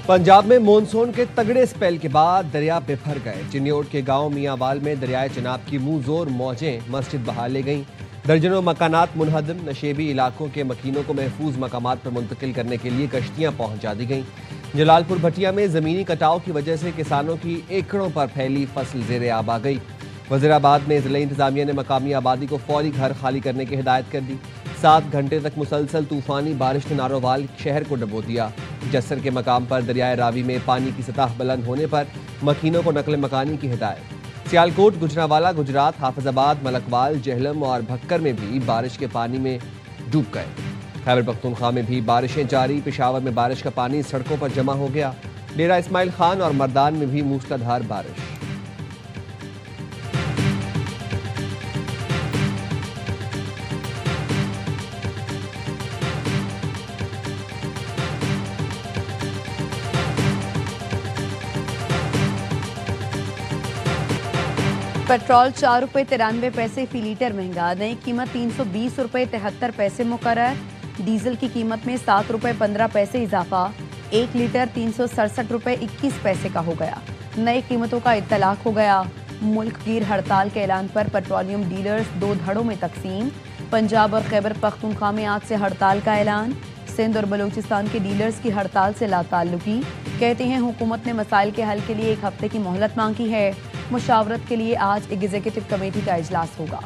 पंजाब में मॉनसून के तगड़े स्पेल के बाद दरिया बेभर गए। चिन्योट के गांव मियांवाल में दरियाए चिनाब की मुंह जोर मौजें मस्जिद बहा ले गईं। दर्जनों मकानात मुनहदम, नशेबी इलाकों के मकीनों को महफूज मकामात पर मुंतकिल करने के लिए कश्तियां पहुंचा दी गईं। जलालपुर भटिया में ज़मीनी कटाव की वजह से किसानों की एकड़ों पर फैली फसल ज़ेरे आब आ गई। वज़ीराबाद में ज़िला इंतज़ामिया ने मकामी आबादी को फौरी घर खाली करने की हिदायत कर दी। 7 घंटे तक मुसलसल तूफ़ानी बारिश ने नारोवाल शहर को डुबो दिया। जस्सर के मकाम पर दरियाए रावी में पानी की सतह बुलंद होने पर मकीनों को नकल मकानी की हिदायत। सियालकोट, गुजरांवाला, गुजरात, हाफिजाबाद, मलकवाल, जेहलम और भक्कर में भी बारिश के पानी में डूब गए। खैबर पख्तूनख्वा में भी बारिशें जारी। पेशावर में बारिश का पानी सड़कों पर जमा हो गया। डेरा इस्माइल खान और मर्दान में भी मूसलाधार बारिश। पेट्रोल 4 रुपये 93 पैसे फी लीटर महंगा। नई कीमत 320 रुपये 73 पैसे मुकर्रर। डीजल की कीमत में 7 रुपये 15 पैसे इजाफा। 1 लीटर 367 रुपये 21 पैसे का हो गया। नई कीमतों का इत्तलाक हो गया। मुल्क गिर हड़ताल के ऐलान पर पेट्रोलियम डीलर्स 2 धड़ों में तकसीम। पंजाब और खैबर पख्तूनख्वा में आज से हड़ताल का ऐलान। सिंध और बलूचिस्तान के डीलर्स की हड़ताल से लाताल्लुकी। कहते हैं हुकूमत ने मसाइल के हल के लिए 1 हफ्ते की मोहलत मांगी है। मुशावरत के लिए आज एग्जीक्यूटिव कमेटी का इजलास होगा।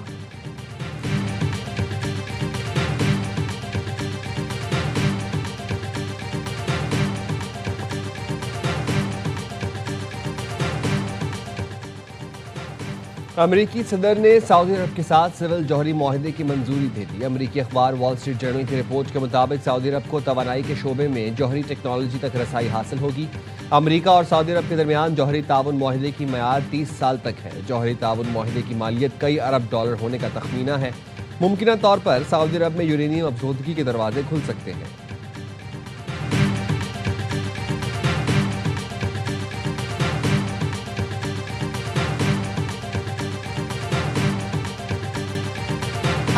अमरीकी सदर ने सऊदी अरब के साथ सिविल जौहरी मुआहदे की मंजूरी दे दी। अमरीकी अखबार वॉल स्ट्रीट जर्नल की रिपोर्ट के मुताबिक सऊदी अरब को तवानाई के शोबे में जौहरी टेक्नोलॉजी तक रसाई हासिल होगी। अमरीका और सऊदी अरब के दरमियान जौहरी ताउन मुआहदे की मियाद 30 साल तक है। जौहरी ताउन मुआहदे की मालियत कई अरब डॉलर होने का तखमीना है। मुमकिना तौर पर सऊदी अरब में यूरेनियम अफजोदगी के दरवाजे खुल सकते हैं।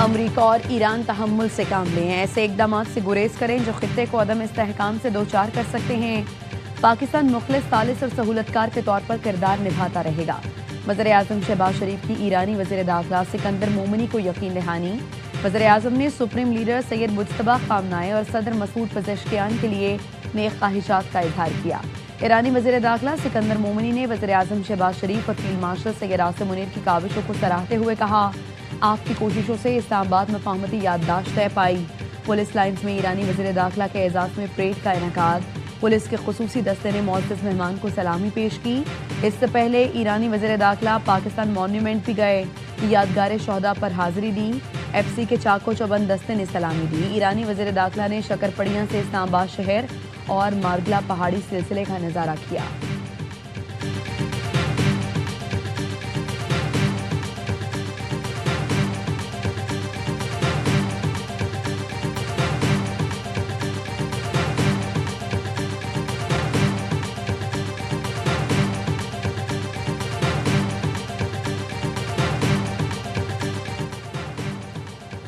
अमरीका और ईरान तहम्मुल से काम लें। ऐसे इकदाम से गुरेज करें जो खित्ते को अदम इस्तेहकाम से दो चार कर सकते हैं। पाकिस्तान मुखलिस, सालिस और सहूलतकार के तौर पर किरदार निभाता रहेगा। वज़ीर-ए-आज़म शहबाज शरीफ की ईरानी वज़ीर दाखिला सिकंदर मोमिनी को यकीन दहानी। वज़ीर-ए-आज़म ने सुप्रीम लीडर सैयद मुज्तबा खामनाई और सदर मसूद पेज़ेश्कियान के लिए नेक ख्वाहिशात का इजहार किया। ईरानी वज़ीर दाखिला सिकंदर मोमिनी ने वज़ीर-ए-आज़म शहबाज शरीफ और फील्ड मार्शल सैयद आसिम मुनीर की काविशों को सराहते हुए कहा, आपकी कोशिशों से इस्लामाबाद मफाहमती याददाश्त तय पाई। पुलिस लाइन्स में ईरानी वज़ीर दाखिला के एजाज़ में परेड का इनेकाद। पुलिस के खुसूसी दस्ते ने मुअज़्ज़ज़ मेहमान को सलामी पेश की। इससे पहले ईरानी वज़ीर दाखिला पाकिस्तान मॉन्यूमेंट भी गए। यादगार शहदा पर हाजिरी दी। FC के चाको चौबंद दस्ते ने सलामी दी। ईरानी वज़ीर दाखिला ने शकरपड़ियाँ से इस्लामाबाद शहर और मारगला पहाड़ी सिलसिले का नज़ारा किया।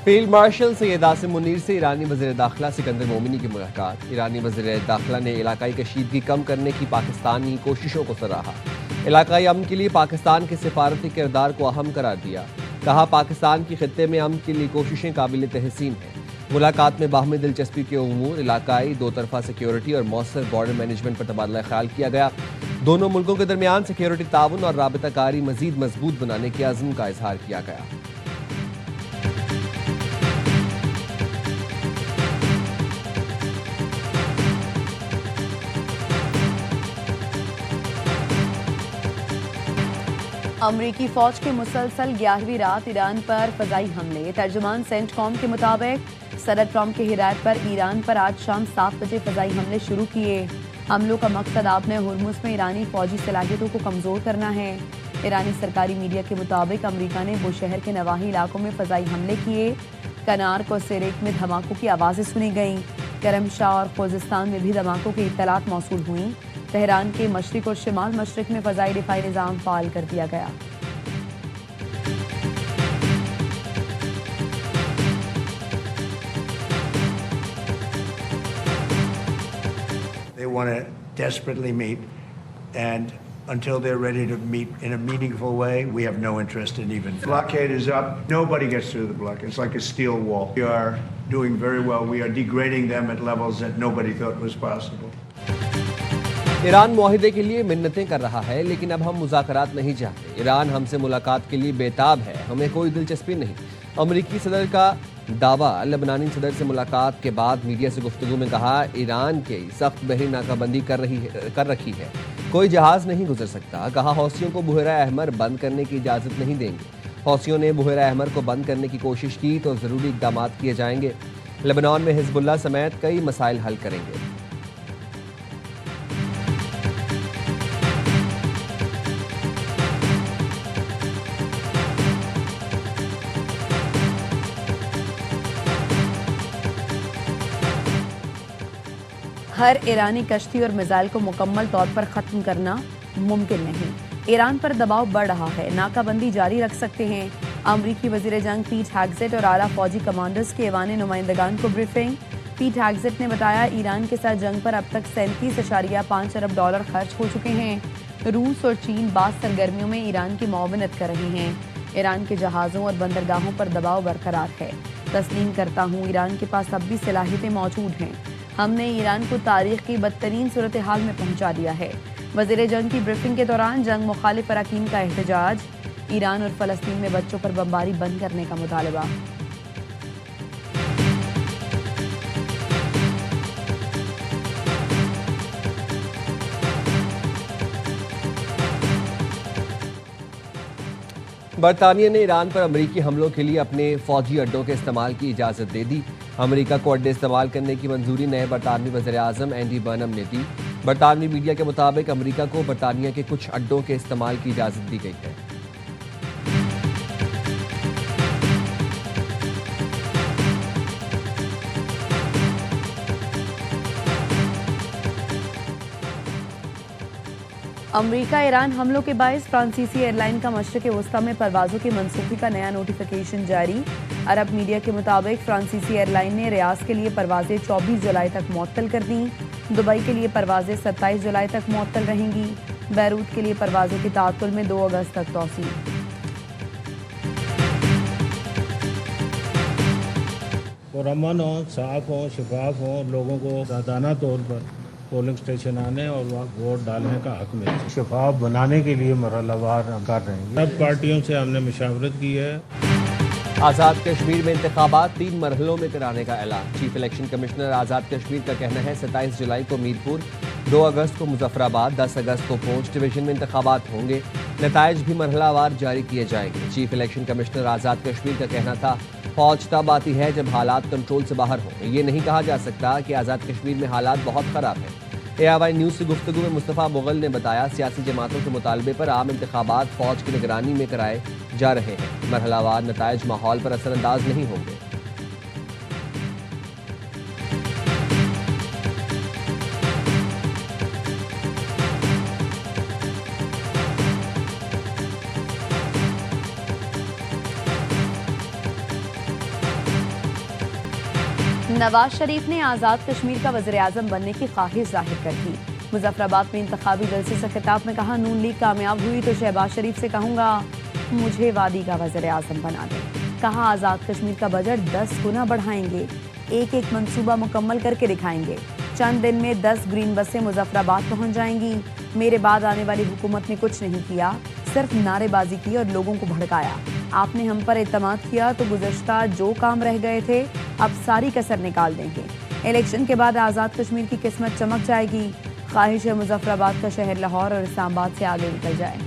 फील्ड मार्शल सैयद आसिम मुनीर से ईरानी वज़ीर दाखिला सिकंदर मोमिनी की मुलाकात। ईरानी वज़ीर दाखिला ने इलाकाई कशीदगी कम करने की पाकिस्तानी कोशिशों को सराहा। इलाकाई अमन के लिए पाकिस्तान के सिफारती किरदार को अहम करार दिया। कहा, पाकिस्तान की खित्ते में अमन के लिए कोशिशें काबिल तहसीन हैं। मुलाकात में बाहमी दिलचस्पी के उमूर, इलाकाई दो तरफा सिक्योरिटी और मौसर बॉर्डर मैनेजमेंट पर तबादला ख्याल किया गया। दोनों मुल्कों के दरमियान सिक्योरिटी ताउन और राबताकारी मजीद मजबूत बनाने के अज़्म का इजहार किया गया। अमरीकी फौज के मुसलसल 11वीं रात ईरान पर फजाई हमले। तर्जुमान सेंटकॉम के मुताबिक सदर ट्रंप की हिदायत पर ईरान पर आज शाम 7 बजे फजाई हमले शुरू किए। हमलों का मकसद आपने हुर्मुज़ में ईरानी फौजी सलाहियतों को कमज़ोर करना है। ईरानी सरकारी मीडिया के मुताबिक अमरीका ने बुशहर के नवाही इलाकों में फजाई हमले किए। कनार्क और सेरेक में धमाकों की आवाज़ें सुनी गईं। करमशाह और खोजिस्तान में भी धमाकों की इत्तलात मौसूल हुई। तेहरान के मशरिक और शिमाल मशरिक में फ़ज़ाई दिफ़ाई निज़ाम फ़ाल कर दिया गया। They want to desperately meet, and until they're ready to meet in a meaningful way, we have no interest in even. Blockade is up. Nobody gets through the blockade. It's like a steel wall. We are doing very well. We are degrading them at levels that nobody thought was possible. Iran मुआहिदे के लिए मिन्नतें कर रहा है, लेकिन अब हम मुज़ाकरात नहीं चाहते। ईरान हमसे मुलाकात के लिए बेताब है, हमें कोई दिलचस्पी नहीं। अमरीकी सदर का दावा। लेबनानी सदर से मुलाकात के बाद मीडिया से गुफ्तगू में कहा, ईरान की सख्त बहरी नाकाबंदी कर रखी है, कोई जहाज़ नहीं गुजर सकता। कहा, हौसियों को बुहरा अहमर बंद करने की इजाज़त नहीं देंगे। हौसियों ने बुहरा अहमर को बंद करने की कोशिश की तो ज़रूरी इक़दाम किए जाएंगे। लेबनान में हिज़्बुल्लाह समेत कई मसाइल हल करेंगे। हर ईरानी कश्ती और मिसाइल को मुकम्मल तौर पर ख़त्म करना मुमकिन नहीं। ईरान पर दबाव बढ़ रहा है, नाकाबंदी जारी रख सकते हैं। अमरीकी वज़ीर जंग पीट हेग्सेट और आला फौजी कमांडर्स के ऐवान नुमाइंदगान को ब्रीफिंग। पीट हेग्सेट ने बताया, ईरान के साथ जंग पर अब तक 37.5 अरब डॉलर खर्च हो चुके हैं। रूस और चीन बाज़ सरगर्मियों में ईरान की मुआवनत कर रहे हैं। ईरान के जहाज़ों और बंदरगाहों पर दबाव बरकरार है। तस्लीम करता हूँ, ईरान के पास अब भी सलाहियतें मौजूद हैं। हमने ईरान को तारीख की बदतरीन सूरत हाल में पहुंचा दिया है। वज़ीर जंग की ब्रीफिंग के दौरान जंग मुखालिफ अरकान का एहतजाज। ईरान और फ़लस्तीन में बच्चों पर बमबारी बंद करने का मुतालबा। बरतानिया ने ईरान पर अमरीकी हमलों के लिए अपने फौजी अड्डों के इस्तेमाल की इजाज़त दे दी। अमरीका को अड्डे इस्तेमाल करने की मंजूरी नए बरतानवी वज़ीर आज़म एंडी बर्नम ने दी। बरतानवी मीडिया के मुताबिक अमरीका को बरतानिया के कुछ अड्डों के इस्तेमाल की इजाज़त दी गई है। अमरीका ईरान हमलों के बायस फ्रांसीसी एयरलाइन का मशरिक़ वस्ता में परवाज़ों की मनसूखी का नया नोटिफिकेशन जारी। अरब मीडिया के मुताबिक फ्रांसीसी एयरलाइन ने रियाज के लिए परवाज़ें 24 जुलाई तक मुअत्तल कर दी। दुबई के लिए परवाज़ें 27 जुलाई तक मुअत्तल रहेंगी। बैरूत के लिए परवाज़ों के ताअत्तुल में 2 अगस्त तक तौसील। पुरअमन हो, साफ हो, शफाफ हो, लोगों को दाना तौर पर पोलिंग स्टेशन आने और वहाँ वोट डालने का हक मिले। शफाफ बनाने के लिए मरहलावार हम कर रहे हैं। सब पार्टियों से हमने मशावरत की है। आज़ाद कश्मीर में इंतखाबात 3 मरहलों में कराने का ऐलान। Chief election commissioner Azad Kashmir का कहना है, 27 जुलाई को मीरपुर, 2 अगस्त को मुजफ्फराबाद, 10 अगस्त को पूंछ डिवीजन में इंतखाबात होंगे। नताइज भी मरहलावार जारी किए जाएंगे। Chief election commissioner Azad Kashmir का कहना था, फौज तब आती है जब हालात कंट्रोल से बाहर हों। ये नहीं कहा जा सकता कि आज़ाद कश्मीर में हालात बहुत ख़राब हैं। AIY न्यूज़ से गुफ्तगू में मुस्तफ़ा मुग़ल ने बताया, सियासी जमातों के मुतालबे पर आम इंतखाबात फ़ौज की निगरानी में कराए जा रहे हैं। मरहलावार नताइज माहौल पर असरअंदाज नहीं होंगे। नवाज शरीफ ने आज़ाद कश्मीर का वज़ीर आज़म बनने की ख्वाहिश जाहिर कर दी। मुजफ्फराबाद में इंतखाबी जलसे से खिताब में कहा, नून लीग कामयाब हुई तो शहबाज शरीफ से कहूँगा मुझे वादी का वज़ीर आज़म बना दें। कहा, आज़ाद कश्मीर का बजट 10 गुना बढ़ाएंगे, एक मंसूबा मुकम्मल करके दिखाएंगे। चंद दिन में 10 ग्रीन बसें मुजफ्फराबाद पहुँच जाएंगी। मेरे बाद आने वाली हुकूमत ने कुछ नहीं किया, सिर्फ नारेबाजी की और लोगों को भड़काया। आपने हम पर एतमाद किया तो गुज़श्ता जो काम रह गए थे अब सारी कसर निकाल देंगे। इलेक्शन के बाद आज़ाद कश्मीर की किस्मत चमक जाएगी। ख्वाहिश है मुजफ्फराबाद का शहर लाहौर और इस्लामाबाद से आगे निकल जाए।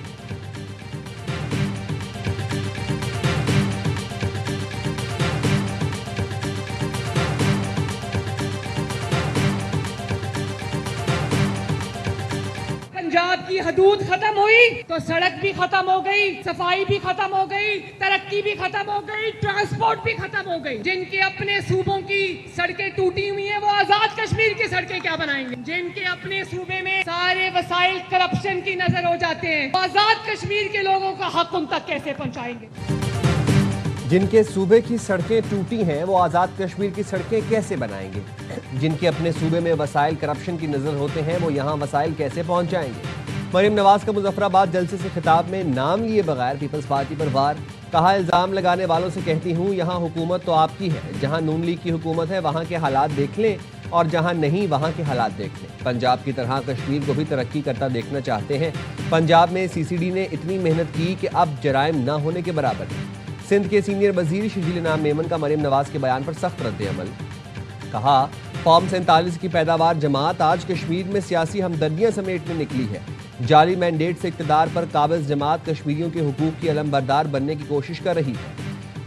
पंजाब की हदूद खत्म हुई तो सड़क भी खत्म हो गई, सफाई भी खत्म हो गई, तरक्की भी खत्म हो गई, ट्रांसपोर्ट भी खत्म हो गई। जिनके अपने सूबों की सड़कें टूटी हुई हैं, वो आजाद कश्मीर की सड़कें क्या बनाएंगे? जिनके अपने सूबे में सारे वसाइल करप्शन की नजर हो जाते हैं, वो आजाद कश्मीर के लोगों का हक उन तक कैसे पहुंचाएंगे? جن کے صوبے کی سڑکیں ٹوٹی ہیں وہ آزاد کشمیر کی سڑکیں کیسے بنائیں گے؟ جن کے اپنے صوبے میں وسائل کرپشن کی نظر ہوتے ہیں وہ یہاں وسائل کیسے پہنچ جائیں گے؟ مریم نواز کا مظفر آباد جلسے سے خطاب میں نام لیے بغیر پیپلز پارٹی پر وار، کہا الزام لگانے والوں سے کہتی ہوں یہاں حکومت تو آپ کی ہے، جہاں نون لیگ کی حکومت ہے وہاں کے حالات دیکھ لیں اور جہاں نہیں وہاں کے حالات دیکھ لیں۔ پنجاب کی طرح کشمیر کو بھی ترقی کرتا دیکھنا چاہتے ہیں۔ پنجاب میں سی سی ڈی نے اتنی محنت کی کہ اب جرائم نہ ہونے کے برابر ہے۔ سندھ کے سینئر وزیر شرجیل انعام میمن کا مریم نواز کے بیان پر سخت رد عمل، کہا فارم 47 کی پیداوار جماعت آج کشمیر میں سیاسی ہمدردیاں سمیٹنے نکلی ہے۔ جعلی مینڈیٹ سے اقتدار پر قابض جماعت کشمیریوں کے حقوق کی علم بردار بننے کی کوشش کر رہی ہے۔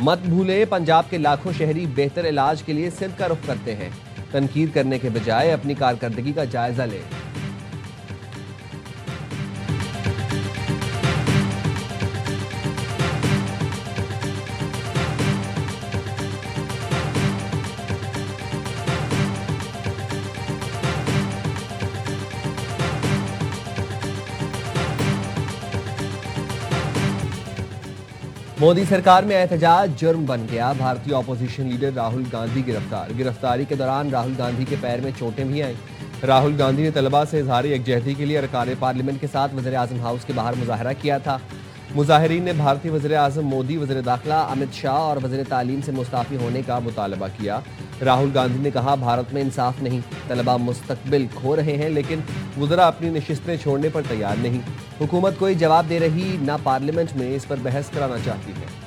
مت بھولیں پنجاب کے لاکھوں شہری بہتر علاج کے لیے سندھ کا رخ کرتے ہیں۔ تنقید کرنے کے بجائے اپنی کارکردگی کا جائزہ لیں۔ مودی سرکار میں احتجاج جرم بن گیا، بھارتی اپوزیشن لیڈر راہل گاندھی گرفتار۔ گرفتاری کے دوران راہل گاندھی کے پیر میں چوٹیں بھی آئیں۔ راہل گاندھی نے طلباء سے اظہار یکجہتی کے لیے ارکان پارلیمنٹ کے ساتھ وزیر اعظم ہاؤس کے باہر مظاہرہ کیا تھا۔ مظاہرین نے بھارتی وزیر اعظم مودی، وزیر داخلہ امت شاہ اور وزیر تعلیم سے مستعفی ہونے کا مطالبہ کیا۔ راہل گاندھی نے کہا بھارت میں انصاف نہیں، طلباء مستقبل کھو رہے ہیں لیکن وزراء اپنی نشستیں چھوڑنے پر تیار نہیں۔ حکومت کوئی جواب دے رہی نہ پارلیمنٹ میں اس پر بحث کرانا چاہتی ہے۔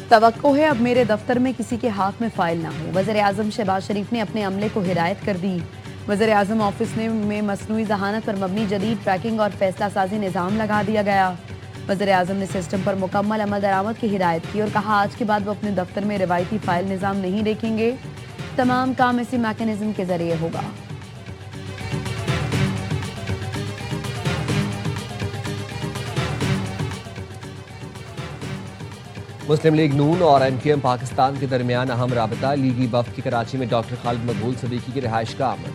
توقع ہے اب میرے دفتر میں کسی کے ہاتھ میں فائل نہ ہو، وزیر اعظم شہباز شریف نے اپنے عملے کو ہدایت کر دی۔ وزیر اعظم آفس میں مصنوعی ذہانت پر مبنی جدید ٹریکنگ اور فیصلہ سازی نظام لگا دیا گیا۔ وزیر اعظم نے سسٹم پر مکمل عمل درآمد کی ہدایت کی اور کہا آج کے بعد وہ اپنے دفتر میں روایتی فائل نظام نہیں دیکھیں گے، تمام کام اسی میکانزم کے ذریعے ہوگا۔ مسلم لیگ نون اور ایم کیو ایم پاکستان کے درمیان اہم رابطہ، لیگی وفد کی کراچی میں ڈاکٹر خالد مقبول صدیقی کی رہائش کا عمل،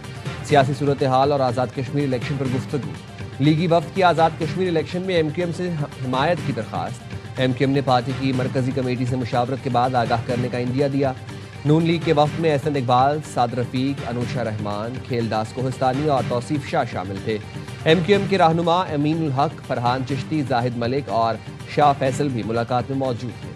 سیاسی صورتحال اور آزاد کشمیر الیکشن پر گفتگو۔ لیگی وفد کی آزاد کشمیر الیکشن میں ایم کیو ایم سے حمایت کی درخواست، ایم کیو ایم نے پارٹی کی مرکزی کمیٹی سے مشاورت کے بعد آگاہ کرنے کا عندیہ دیا۔ نون لیگ کے وفد میں احسن اقبال، سعد رفیق، انوشا رحمان، کھیل داس کوہستانی اور توصیف شاہ شامل تھے۔ ایم کیو ایم کے رہنما امین الحق، فرحان چشتی، زاہد ملک اور شاہ فیصل بھی ملاقات میں موجود تھے۔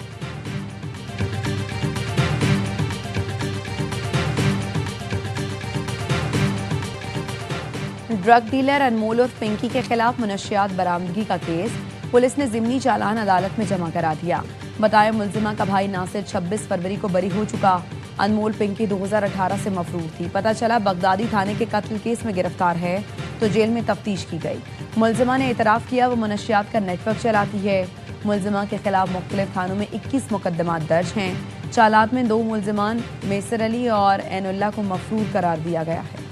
ڈرگ ڈیلر انمول اور پنکی کے خلاف منشیات برآمدگی کا کیس پولیس نے ضمنی چالان عدالت میں جمع کرا دیا۔ بتایا ملزمہ کا بھائی ناصر 26 فروری کو بری ہو چکا۔ انمول پنکی 2018 سے مفرور تھی، پتہ چلا بغدادی تھانے کے قتل کیس میں گرفتار ہے تو جیل میں تفتیش کی گئی۔ ملزمہ نے اعتراف کیا وہ منشیات کا نیٹ ورک چلاتی ہے۔ ملزمہ کے خلاف مختلف تھانوں میں 21 مقدمات درج ہیں۔ چالات میں 2 ملزمان میسر علی اور عین اللہ کو مفرور قرار دیا گیا ہے۔